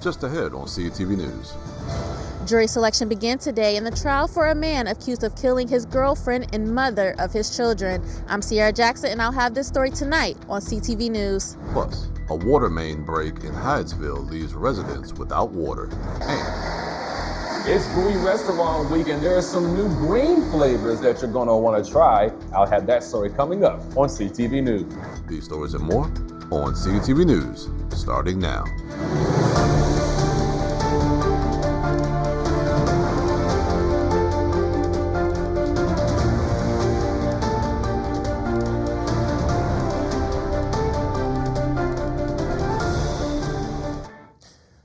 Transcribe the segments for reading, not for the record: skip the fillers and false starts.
Just ahead on CTV News. Jury selection began today in the trial for a man accused of killing his girlfriend and mother of his children. I'm Sierra Jackson, and I'll have this story tonight on CTV News. Plus, a water main break in Hyattsville leaves residents without water. And it's Bowie Restaurant Week, and there are some new green flavors that you're going to want to try. I'll have that story coming up on CTV News. These stories and more on CTV News, starting now.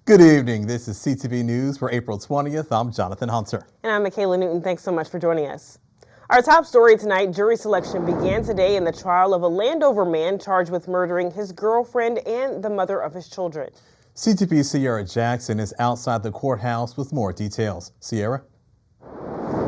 Good evening. This is CTV News for April 20th. I'm Jonathan Hunter. And I'm Michaela Newton. Thanks so much for joining us. Our top story tonight, jury selection began today in the trial of a Landover man charged with murdering his girlfriend and the mother of his children. CTV's Sierra Jackson is outside the courthouse with more details. Sierra?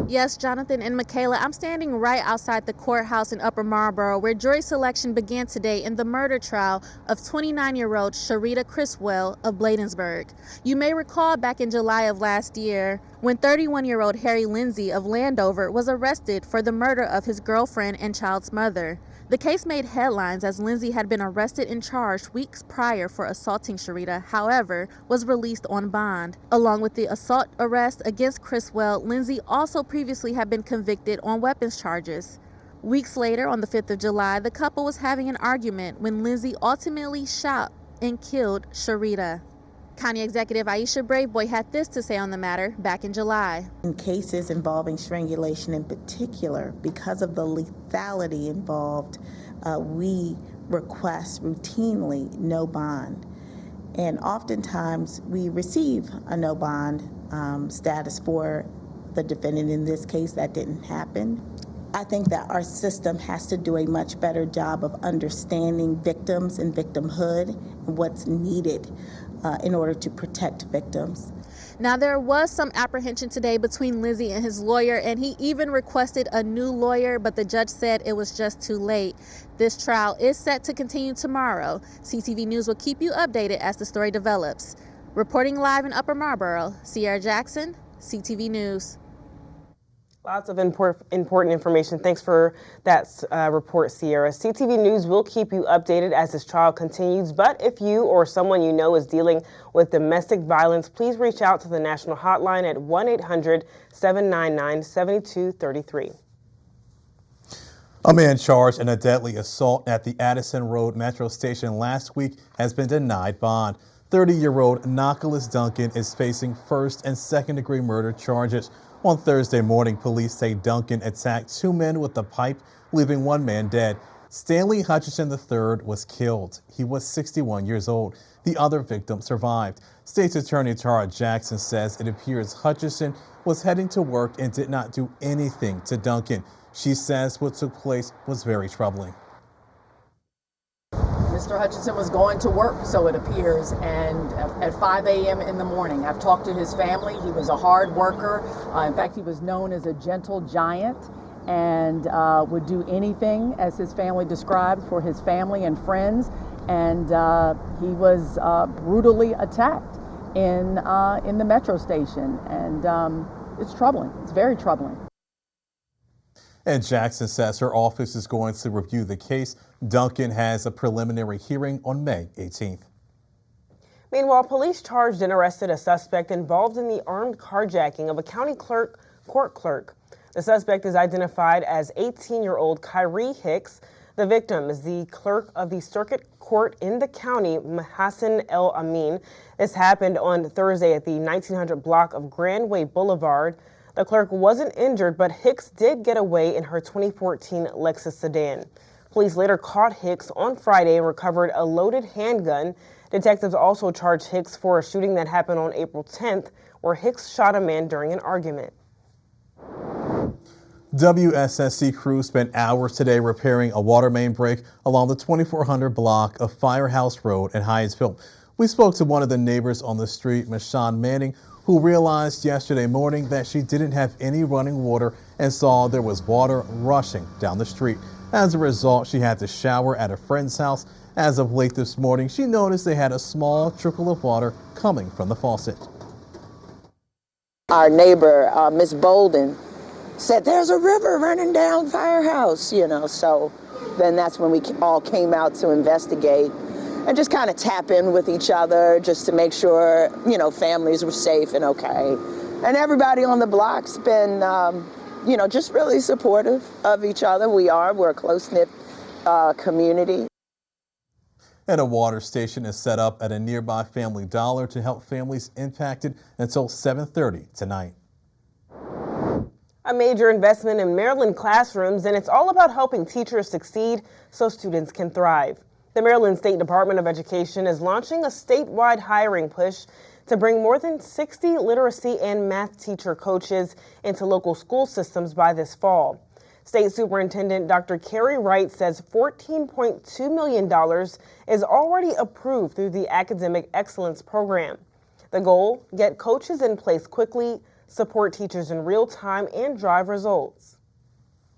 Yes, Jonathan and Michaela, I'm standing right outside the courthouse in Upper Marlboro, where jury selection began today in the murder trial of 29-year-old Sharita Criswell of Bladensburg. You may recall back in July of last year when 31-year-old Harry Lindsay of Landover was arrested for the murder of his girlfriend and child's mother. The case made headlines as Lindsay had been arrested and charged weeks prior for assaulting Sharita, however, was released on bond. Along with the assault arrest against Criswell, Lindsay also previously had been convicted on weapons charges. Weeks later, on the 5th of July, the couple was having an argument when Lindsay ultimately shot and killed Sharita. County Executive Aisha Braveboy had this to say on the matter back in July. In cases involving strangulation in particular, because of the lethality involved, we request routinely no bond. And oftentimes we receive a no bond status for the defendant. In this case, that didn't happen. I think that our system has to do a much better job of understanding victims and victimhood and what's needed in order to protect victims. Now, there was some apprehension today between Lindsay and his lawyer, and he even requested a new lawyer, but the judge said it was just too late. This trial is set to continue tomorrow. CTV News will keep you updated as the story develops. Reporting live in Upper Marlboro, Sierra Jackson, CTV News. Lots of important information. Thanks for that report, Sierra. CTV News will keep you updated as this trial continues, but if you or someone you know is dealing with domestic violence, please reach out to the national hotline at 1-800-799-7233. A man charged in a deadly assault at the Addison Road Metro Station last week has been denied bond. 30-year-old Annapolis Duncan is facing first and second-degree murder charges. On Thursday morning, police say Duncan attacked two men with a pipe, leaving one man dead. Stanley Hutchinson III was killed. He was 61 years old. The other victim survived. State's Attorney Tara Jackson says it appears Hutchinson was heading to work and did not do anything to Duncan. She says what took place was very troubling. Mr. Hutchinson was going to work, so it appears, and at 5 a.m. in the morning. I've talked to his family. He was a hard worker. In fact, he was known as a gentle giant and would do anything, as his family described, for his family and friends. And he was brutally attacked in the metro station. And it's troubling. It's very troubling. And Jackson says her office is going to review the case. Duncan has a preliminary hearing on May 18th. Meanwhile, police charged and arrested a suspect involved in the armed carjacking of a county court clerk. The suspect is identified as 18-year-old Kyrie Hicks. The victim is the clerk of the circuit court in the county, Hassan El Amin. This happened on Thursday at the 1900 block of Grandway Boulevard. The clerk wasn't injured, but Hicks did get away in her 2014 Lexus sedan. Police later caught Hicks on Friday and recovered a loaded handgun. Detectives also charged Hicks for a shooting that happened on April 10th, where Hicks shot a man during an argument. WSSC crews spent hours today repairing a water main break along the 2400 block of Firehouse Road in Hyattsville. We spoke to one of the neighbors on the street, Michonne Manning, who realized yesterday morning that she didn't have any running water and saw there was water rushing down the street. As a result, she had to shower at a friend's house As of late this morning, she noticed they had a small trickle of water coming from the faucet. Our neighbor, Miss Bolden, said there's a river running down Firehouse, so then that's when we all came out to investigate and just kind of tap in with each other just to make sure, families were safe and okay. And everybody on the block's been, just really supportive of each other. We're a close-knit community. And a water station is set up at a nearby Family Dollar to help families impacted until 7:30 tonight. A major investment in Maryland classrooms, and it's all about helping teachers succeed so students can thrive. The Maryland State Department of Education is launching a statewide hiring push to bring more than 60 literacy and math teacher coaches into local school systems by this fall. State Superintendent Dr. Carrie Wright says $14.2 million is already approved through the Academic Excellence Program. The goal, get coaches in place quickly, support teachers in real time, and drive results.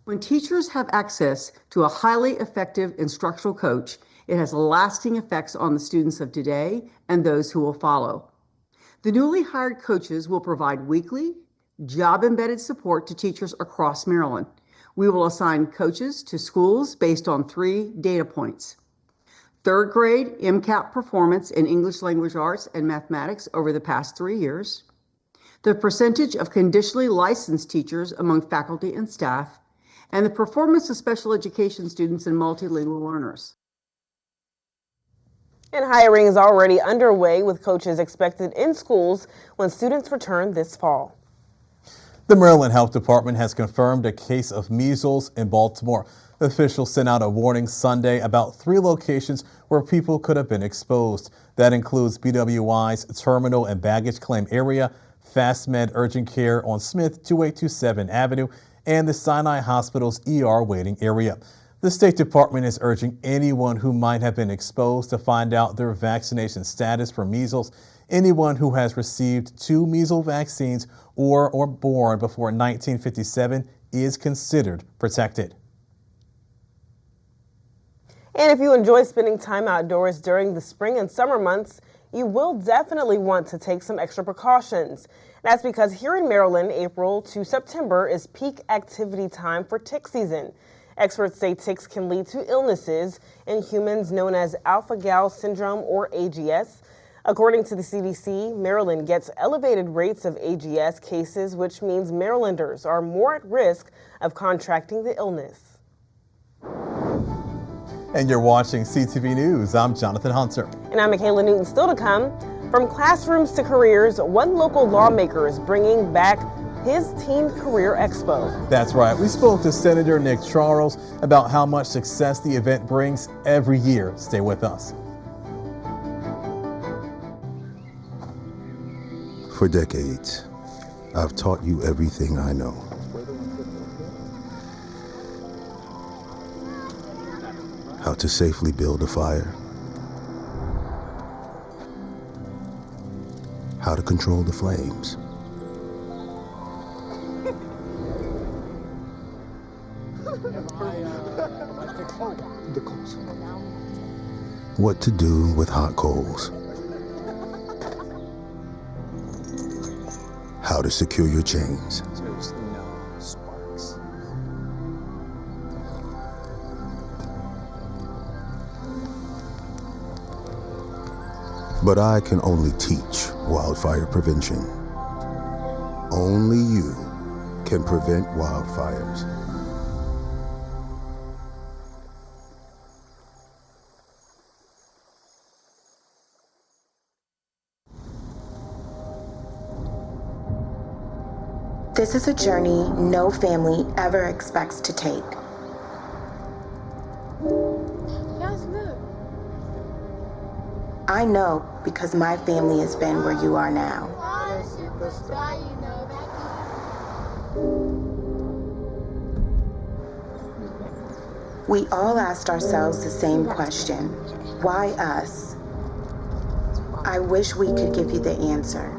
When teachers have access to a highly effective instructional coach, it has lasting effects on the students of today and those who will follow. The newly hired coaches will provide weekly, job-embedded support to teachers across Maryland. We will assign coaches to schools based on 3 data points: third grade MCAP performance in English language arts and mathematics over the past 3 years, the percentage of conditionally licensed teachers among faculty and staff, and the performance of special education students and multilingual learners. And hiring is already underway with coaches expected in schools when students return this fall. The Maryland Health Department has confirmed a case of measles in Baltimore. Officials sent out a warning Sunday about 3 locations where people could have been exposed. That includes BWI's terminal and baggage claim area, FastMed Urgent Care on Smith 2827 Avenue, and the Sinai Hospital's ER waiting area. The State Department is urging anyone who might have been exposed to find out their vaccination status for measles. Anyone who has received 2 measles vaccines or born before 1957 is considered protected. And if you enjoy spending time outdoors during the spring and summer months, you will definitely want to take some extra precautions. That's because here in Maryland, April to September is peak activity time for tick season. Experts say ticks can lead to illnesses in humans known as alpha-gal syndrome or AGS. According to the CDC, Maryland gets elevated rates of AGS cases, which means Marylanders are more at risk of contracting the illness. And you're watching CTV News. I'm Jonathan Hunter. And I'm Michaela Newton. Still to come, from classrooms to careers, one local lawmaker is bringing back his Teen Career Expo. That's right. We spoke to Senator Nick Charles about how much success the event brings every year. Stay with us. For decades, I've taught you everything I know. How to safely build a fire. How to control the flames. What to do with hot coals. How to secure your chains. But I can only teach wildfire prevention. Only you can prevent wildfires. This is a journey no family ever expects to take. I know because my family has been where you are now. We all asked ourselves the same question. Why us? I wish we could give you the answer.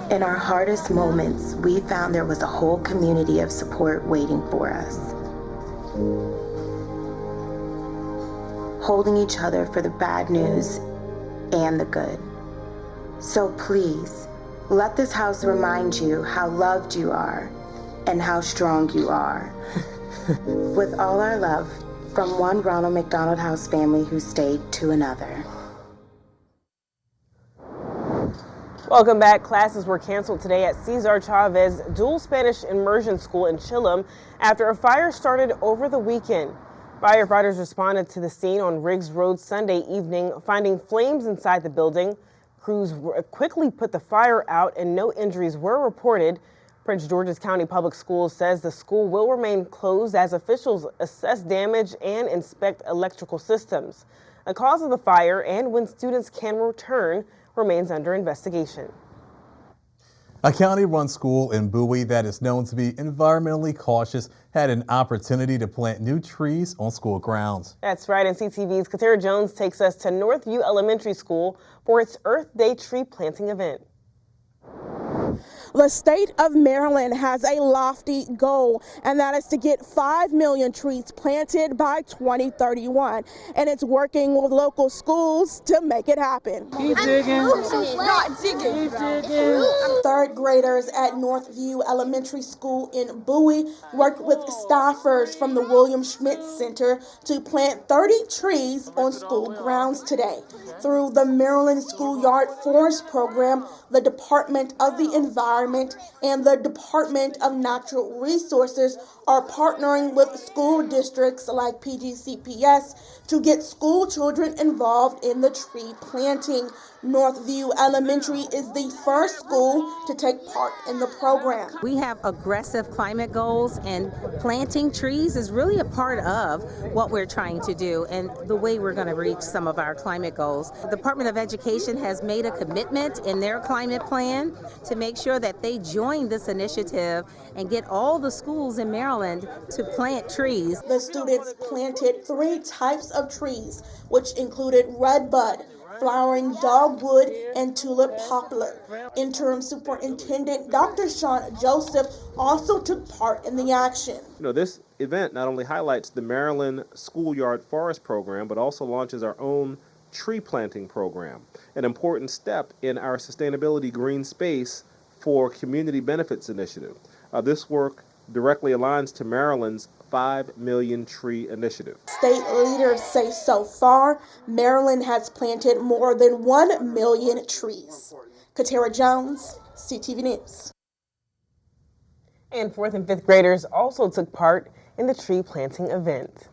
In our hardest moments, we found there was a whole community of support waiting for us. holding each other for the bad news and the good. So please, let this house remind you how loved you are and how strong you are. With all our love, from one Ronald McDonald House family who stayed to another. Welcome back. Classes were canceled today at Cesar Chavez Dual Spanish Immersion School in Chillum after a fire started over the weekend. Firefighters responded to the scene on Riggs Road Sunday evening, finding flames inside the building. Crews quickly put the fire out and no injuries were reported. Prince George's County Public Schools says the school will remain closed as officials assess damage and inspect electrical systems. The cause of the fire and when students can return remains under investigation. A county-run school in Bowie that is known to be environmentally cautious had an opportunity to plant new trees on school grounds. That's right, and CTV's Katera Jones takes us to Northview Elementary School for its Earth Day tree planting event. The state of Maryland has a lofty goal, and that is to get 5 million trees planted by 2031. And it's working with local schools to make it happen. Keep digging. Not digging. Keep digging. Third graders at Northview Elementary School in Bowie worked with staffers from the William Schmidt Center to plant 30 trees on school grounds today. Through the Maryland Schoolyard Forest Program, the Department of the Environment and the Department of Natural Resources are partnering with school districts like PGCTV to get school children involved in the tree planting. Northview Elementary is the first school to take part in the program. We have aggressive climate goals, and planting trees is really a part of what we're trying to do and the way we're going to reach some of our climate goals. The Department of Education has made a commitment in their climate plan to make sure that they join this initiative and get all the schools in Maryland to plant trees. The students planted 3 types of trees, which included redbud, flowering dogwood, and tulip poplar. Interim Superintendent Dr. Sean Joseph also took part in the action. This event not only highlights the Maryland Schoolyard Forest Program, but also launches our own tree planting program, an important step in our Sustainability Green Space for Community Benefits initiative. This work directly aligns to Maryland's 5 million tree initiative. State leaders say so far, Maryland has planted more than 1 million trees. Katera Jones, CTV News. And 4th and 5th graders also took part in the tree planting event.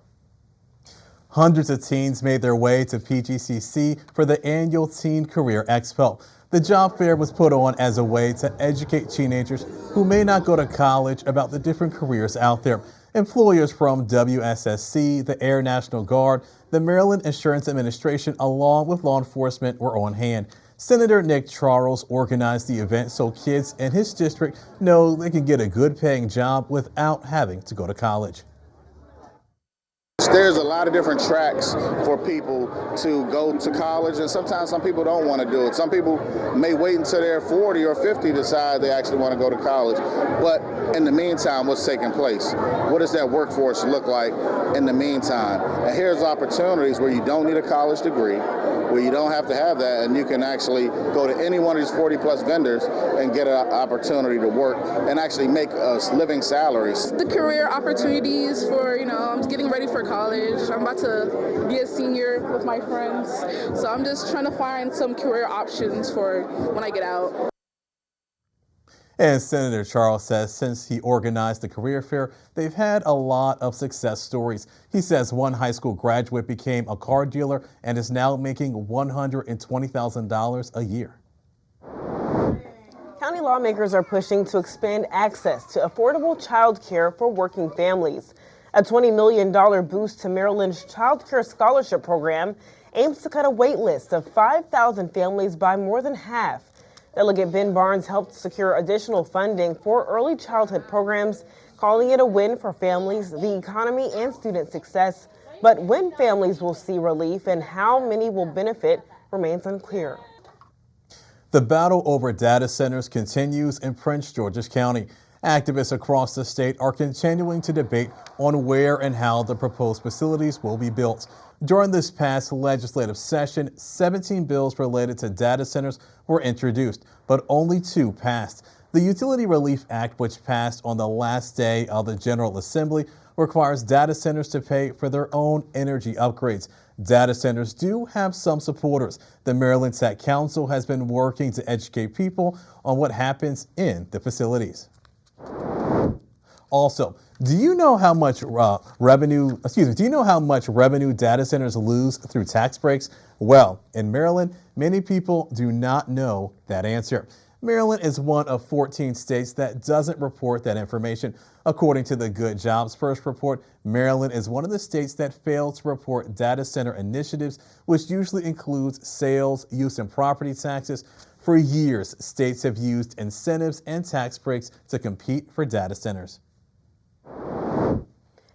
Hundreds of teens made their way to PGCC for the annual Teen Career Expo. The job fair was put on as a way to educate teenagers who may not go to college about the different careers out there. Employers from WSSC, the Air National Guard, the Maryland Insurance Administration, along with law enforcement were on hand. Senator Nick Charles organized the event so kids in his district know they can get a good paying job without having to go to college. There's a lot of different tracks for people to go to college, and sometimes some people don't want to do it. Some people may wait until they're 40 or 50 to decide they actually want to go to college. But in the meantime, what's taking place? What does that workforce look like in the meantime? And here's opportunities where you don't need a college degree, where you don't have to have that, and you can actually go to any one of these 40-plus vendors and get an opportunity to work and actually make living salaries. The career opportunities for, I'm getting ready for college. I'm about to be a senior with my friends, so I'm just trying to find some career options for when I get out. And Senator Charles says since he organized the career fair, they've had a lot of success stories. He says one high school graduate became a car dealer and is now making $120,000 a year. County lawmakers are pushing to expand access to affordable child care for working families. A $20 million boost to Maryland's Child Care Scholarship Program aims to cut a wait list of 5,000 families by more than half. Delegate Ben Barnes helped secure additional funding for early childhood programs, calling it a win for families, the economy, and student success. But when families will see relief and how many will benefit remains unclear. The battle over data centers continues in Prince George's County. Activists across the state are continuing to debate on where and how the proposed facilities will be built. During this past legislative session, 17 bills related to data centers were introduced, but only 2 passed. The Utility Relief Act, which passed on the last day of the General Assembly, requires data centers to pay for their own energy upgrades. Data centers do have some supporters. The Maryland Tech Council has been working to educate people on what happens in the facilities. Also, do you know how much revenue data centers lose through tax breaks? Well, in Maryland, many people do not know that answer. Maryland is one of 14 states that doesn't report that information. According to the Good Jobs First report, Maryland is one of the states that failed to report data center initiatives, which usually includes sales, use, and property taxes. For years, states have used incentives and tax breaks to compete for data centers. And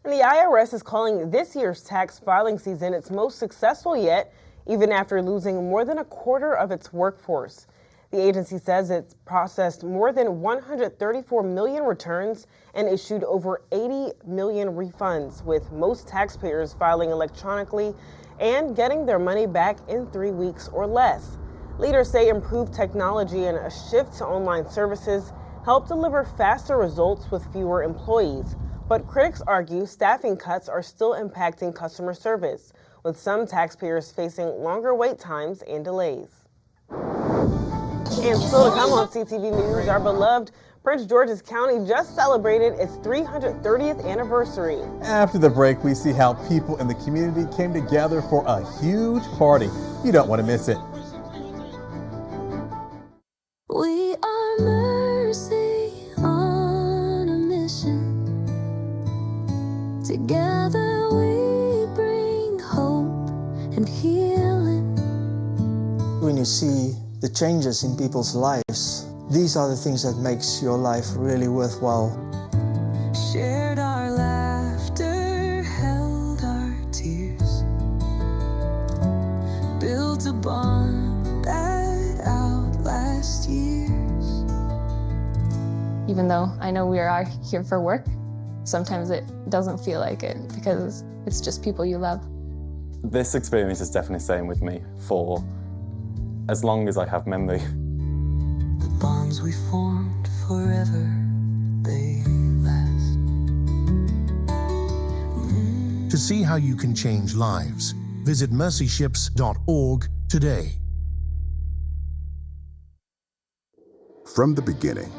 the IRS is calling this year's tax filing season its most successful yet, even after losing more than a quarter of its workforce. The agency says it's processed more than 134 million returns and issued over 80 million refunds, with most taxpayers filing electronically and getting their money back in 3 weeks or less. Leaders say improved technology and a shift to online services help deliver faster results with fewer employees. But critics argue staffing cuts are still impacting customer service, with some taxpayers facing longer wait times and delays. And still to come on CTV News, our beloved Prince George's County just celebrated its 330th anniversary. After the break, we see how people in the community came together for a huge party. You don't want to miss it. We are mercy on a mission. Together we bring hope and healing. When you see the changes in people's lives, these are the things that makes your life really worthwhile. Shared our laughter, held our tears, built a bond that outlasts years. Even though I know we are here for work, sometimes it doesn't feel like it because it's just people you love. This experience is definitely staying with me for as long as I have memory. The bonds we formed forever, they last. To see how you can change lives, visit mercyships.org today. From the beginning,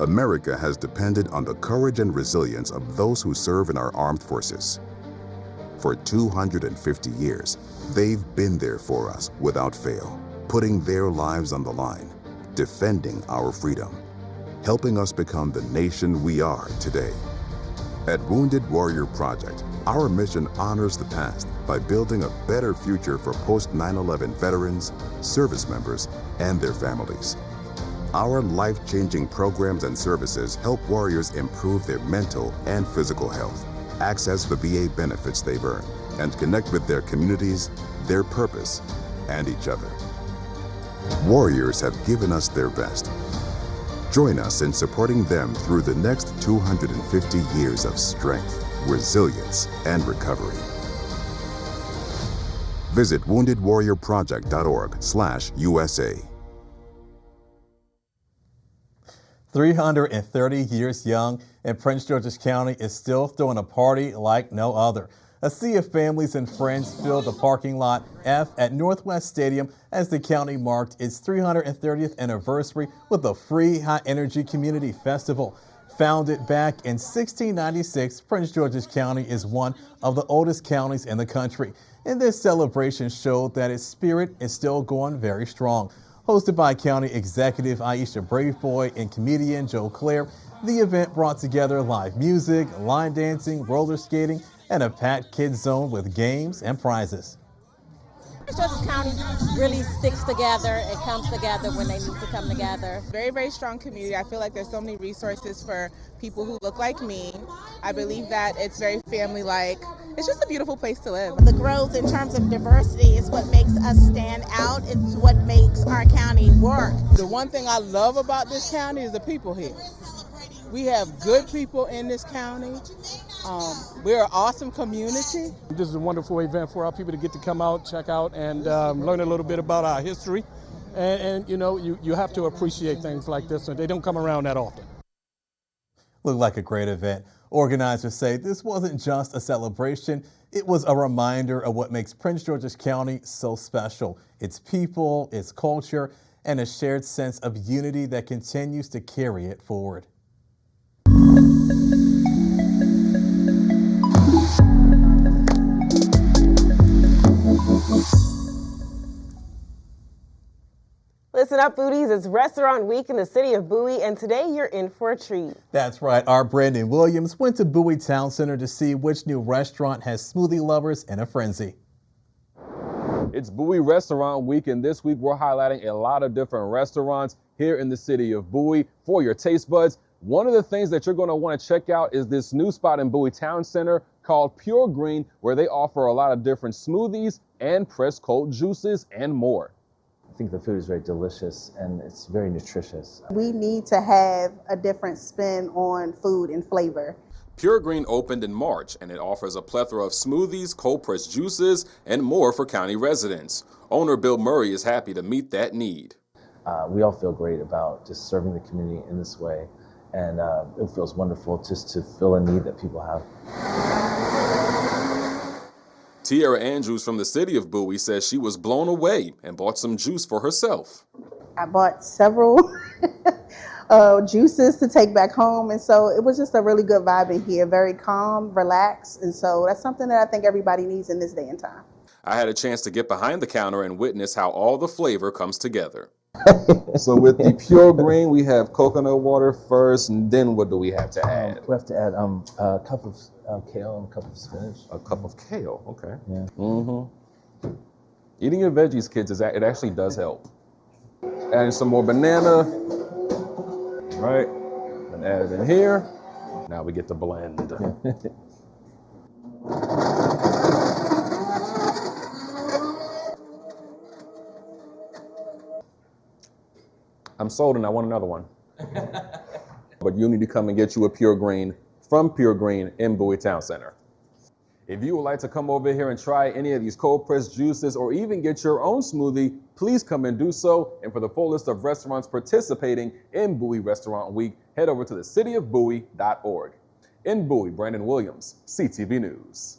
America has depended on the courage and resilience of those who serve in our armed forces. For 250 years, they've been there for us without fail, putting their lives on the line, defending our freedom, helping us become the nation we are today. At Wounded Warrior Project, our mission honors the past by building a better future for post-9/11 veterans, service members, and their families. Our life-changing programs and services help warriors improve their mental and physical health, access the VA benefits they've earned, and connect with their communities, their purpose, and each other. Warriors have given us their best. Join us in supporting them through the next 250 years of strength, resilience, and recovery. Visit woundedwarriorproject.org/USA. 330 years young, and Prince George's County is still throwing a party like no other. A sea of families and friends filled the parking lot F at Northwest Stadium as the county marked its 330th anniversary with a free high-energy community festival. Founded back in 1696, Prince George's County is one of the oldest counties in the country, and this celebration showed that its spirit is still going very strong. Hosted by County Executive Aisha Braveboy and comedian Joe Claire, the event brought together live music, line dancing, roller skating, and a packed kids zone with games and prizes. Prince George's County really sticks together and comes together when they need to come together. Very, very strong community. I feel like there's so many resources for people who look like me. I believe that it's very family-like. It's just a beautiful place to live. The growth in terms of diversity is what makes us stand out. It's what makes our county work. The one thing I love about this county is the people here. We have good people in this county. We're an awesome community. This is a wonderful event for our people to get to come out, check out, and learn a little bit about our history. And you know, you have to appreciate things like this, and they don't come around that often. Looked like a great event. Organizers say this wasn't just a celebration, it was a reminder of what makes Prince George's County so special. Its people, its culture, and a shared sense of unity that continues to carry it forward. Listen up, foodies. It's Restaurant Week in the city of Bowie, and today you're in for a treat. That's right. Our Brandon Williams went to Bowie Town Center to see which new restaurant has smoothie lovers in a frenzy. It's Bowie Restaurant Week, and this week we're highlighting a lot of different restaurants here in the city of Bowie for your taste buds. One of the things that you're going to want to check out is this new spot in Bowie Town Center called Pure Green, where they offer a lot of different smoothies and pressed cold juices and more. I think the food is very delicious and it's very nutritious. We need to have a different spin on food and flavor. Pure Green opened in March, and it offers a plethora of smoothies, cold-pressed juices, and more for county residents. Owner Bill Murray is happy to meet that need. We all feel great about just serving the community in this way, and it feels wonderful just to fill a need that people have. Tiara Andrews from the city of Bowie says she was blown away and bought some juice for herself. I bought several juices to take back home, and so it was just a really good vibe in here, very calm, relaxed, and so that's something that I think everybody needs in this day and time. I had a chance to get behind the counter and witness how all the flavor comes together. So with the Pure Green, we have coconut water first, and then what do we have to add? We have to add a cup of kale and a cup of spinach. A cup of kale, okay. Yeah. Mm-hmm. Eating your veggies, kids, it actually does help. Adding some more banana. Right, and add it in here. Now we get to blend. I'm sold and I want another one. But you need to come and get you a Pure Green from Pure Green in Bowie Town Center. If you would like to come over here and try any of these cold pressed juices or even get your own smoothie, please come and do so. And for the full list of restaurants participating in Bowie Restaurant Week, head over to thecityofbowie.org. In Bowie, Brandon Williams, CTV News.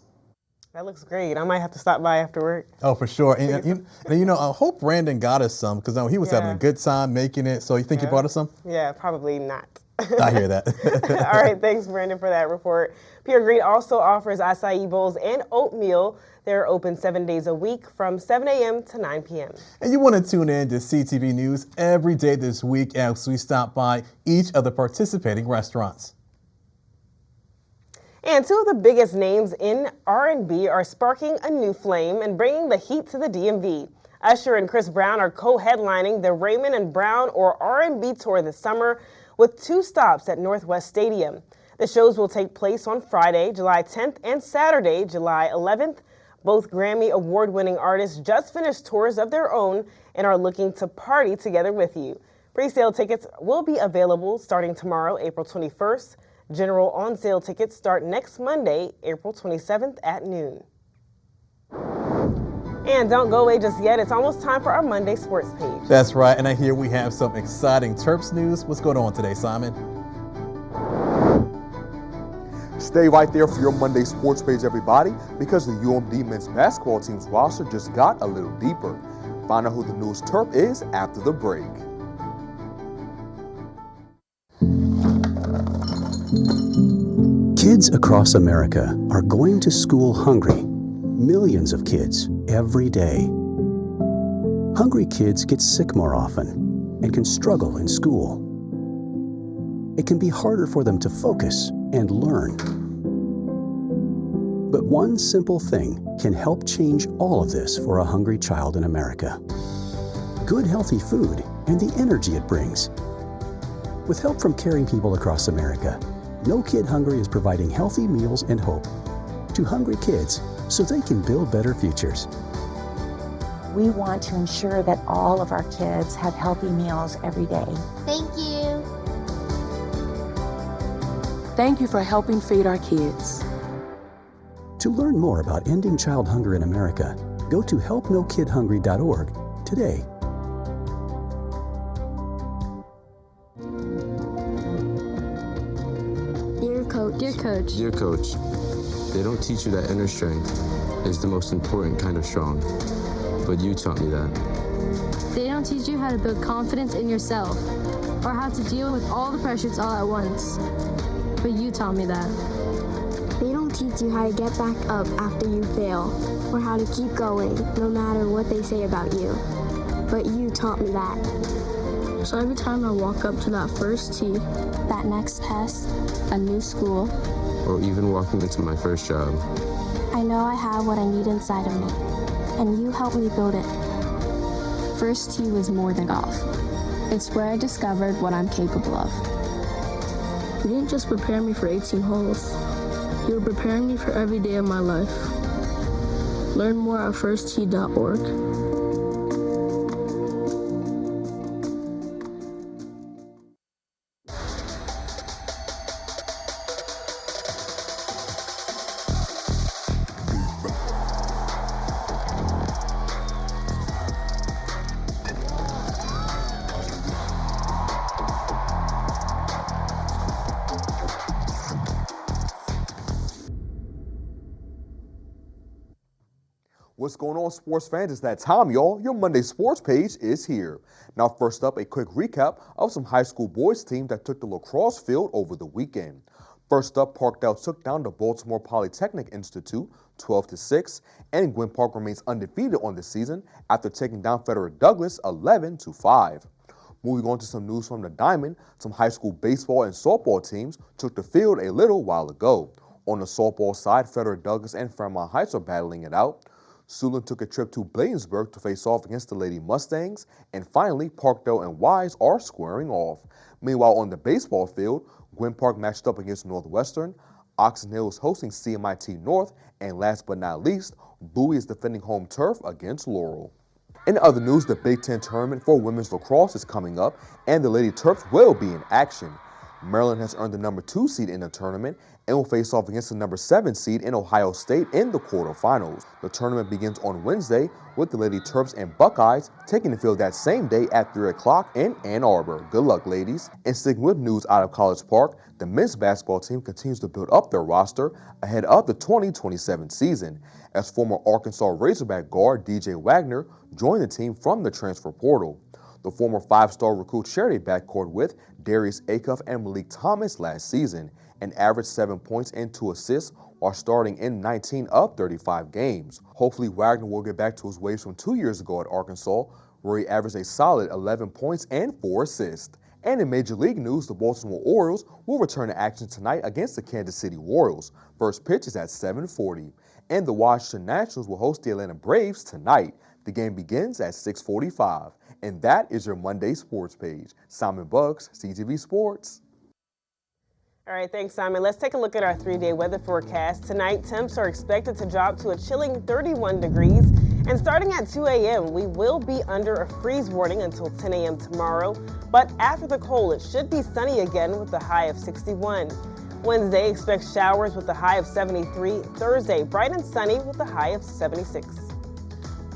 That looks great. I might have to stop by after work. Oh, for sure. And I hope Brandon got us some, because he was having a good time making it. So you think he brought us some? Yeah, probably not. I hear that. All right, thanks, Brandon, for that report. Pure Green also offers acai bowls and oatmeal. They're open 7 days a week from 7 a.m. to 9 p.m. And you want to tune in to CTV News every day this week as we stop by each of the participating restaurants. And two of the biggest names in R&B are sparking a new flame and bringing the heat to the DMV. Usher and Chris Brown are co-headlining the Raymond and Brown or R&B tour this summer with 2 stops at Northwest Stadium. The shows will take place on Friday, July 10th and Saturday, July 11th. Both Grammy award-winning artists just finished tours of their own and are looking to party together with you. Pre-sale tickets will be available starting tomorrow, April 21st. General on-sale tickets start next Monday, April 27th at noon. And don't go away just yet. It's almost time for our Monday sports page. That's right, and I hear we have some exciting Terps news. What's going on today, Simon? Stay right there for your Monday sports page, everybody, because the UMD men's basketball team's roster just got a little deeper. Find out who the newest Terp is after the break. Kids across America are going to school hungry. Millions of kids every day. Hungry kids get sick more often and can struggle in school. It can be harder for them to focus and learn. But one simple thing can help change all of this for a hungry child in America. Good, healthy food and the energy it brings. With help from caring people across America, No Kid Hungry is providing healthy meals and hope to hungry kids so they can build better futures. We want to ensure that all of our kids have healthy meals every day. Thank you. Thank you for helping feed our kids. To learn more about ending child hunger in America, go to helpnokidhungry.org today. Dear Coach. Dear Coach. Dear Coach, they don't teach you that inner strength is the most important kind of strong, but you taught me that. They don't teach you how to build confidence in yourself or how to deal with all the pressures all at once, but you taught me that. They don't teach you how to get back up after you fail or how to keep going no matter what they say about you, but you taught me that. So every time I walk up to that first tee, that next test, a new school, or even walking into my first job, I know I have what I need inside of me, and you helped me build it. First tee was more than golf. It's where I discovered what I'm capable of. You didn't just prepare me for 18 holes. You were preparing me for every day of my life. Learn more at firsttee.org. What's going on, sports fans? It's that time, y'all. Your Monday sports page is here. Now, first up, a quick recap of some high school boys teams that took the lacrosse field over the weekend. First up, Parkdale took down the Baltimore Polytechnic Institute 12-6, and Gwynn Park remains undefeated on the season after taking down Frederick Douglass 11-5. Moving on to some news from the Diamond, some high school baseball and softball teams took the field a little while ago. On the softball side, Frederick Douglass and Fairmont Heights are battling it out. Suland took a trip to Bladensburg to face off against the Lady Mustangs, and finally, Parkdale and Wise are squaring off. Meanwhile, on the baseball field, Gwynn Park matched up against Northwestern, Oxon Hill is hosting CMIT North, and last but not least, Bowie is defending home turf against Laurel. In other news, the Big Ten tournament for women's lacrosse is coming up, and the Lady Terps will be in action. Maryland has earned the number 2 seed in the tournament and will face off against the number 7 seed in Ohio State in the quarterfinals. The tournament begins on Wednesday with the Lady Terps and Buckeyes taking the field that same day at 3 o'clock in Ann Arbor. Good luck, ladies. And sticking with news out of College Park, the men's basketball team continues to build up their roster ahead of the 2027 season, as former Arkansas Razorback guard DJ Wagner joined the team from the transfer portal. The former 5-star recruit shared a backcourt with Darius Acuff and Malik Thomas last season, and averaged 7 points and 2 assists while starting in 19 of 35 games. Hopefully, Wagner will get back to his ways from 2 years ago at Arkansas, where he averaged a solid 11 points and 4 assists. And in Major League news, the Baltimore Orioles will return to action tonight against the Kansas City Royals. First pitch is at 7:40. And the Washington Nationals will host the Atlanta Braves tonight. The game begins at 6:45. And that is your Monday sports page. Simon Bugs, CTV Sports. All right, thanks, Simon. Let's take a look at our 3-day weather forecast. Tonight, temps are expected to drop to a chilling 31 degrees. And starting at 2 a.m., we will be under a freeze warning until 10 a.m. tomorrow. But after the cold, it should be sunny again with a high of 61. Wednesday, expect showers with a high of 73. Thursday, bright and sunny with a high of 76.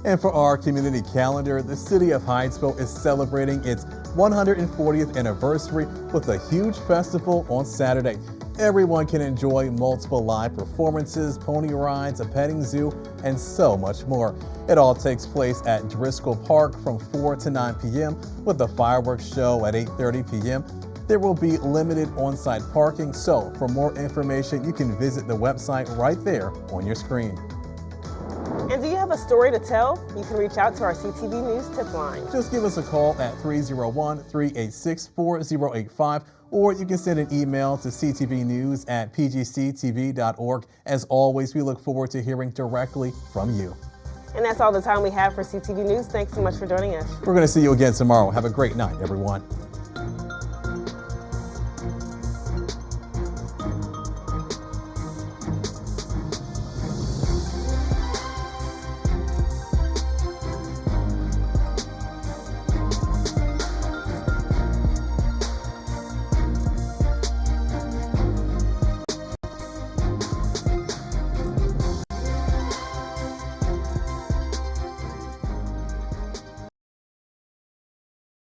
And for our community calendar, the city of Hydesville is celebrating its 140th anniversary with a huge festival on Saturday. Everyone can enjoy multiple live performances, pony rides, a petting zoo, and so much more. It all takes place at Driscoll Park from 4 to 9 p.m. with a fireworks show at 8:30 p.m. There will be limited on-site parking, so for more information, you can visit the website right there on your screen. And do you have a story to tell? You can reach out to our CTV News tip line. Just give us a call at 301-386-4085, or you can send an email to ctvnews@pgctv.org. As always, we look forward to hearing directly from you. And that's all the time we have for CTV News. Thanks so much for joining us. We're going to see you again tomorrow. Have a great night, everyone.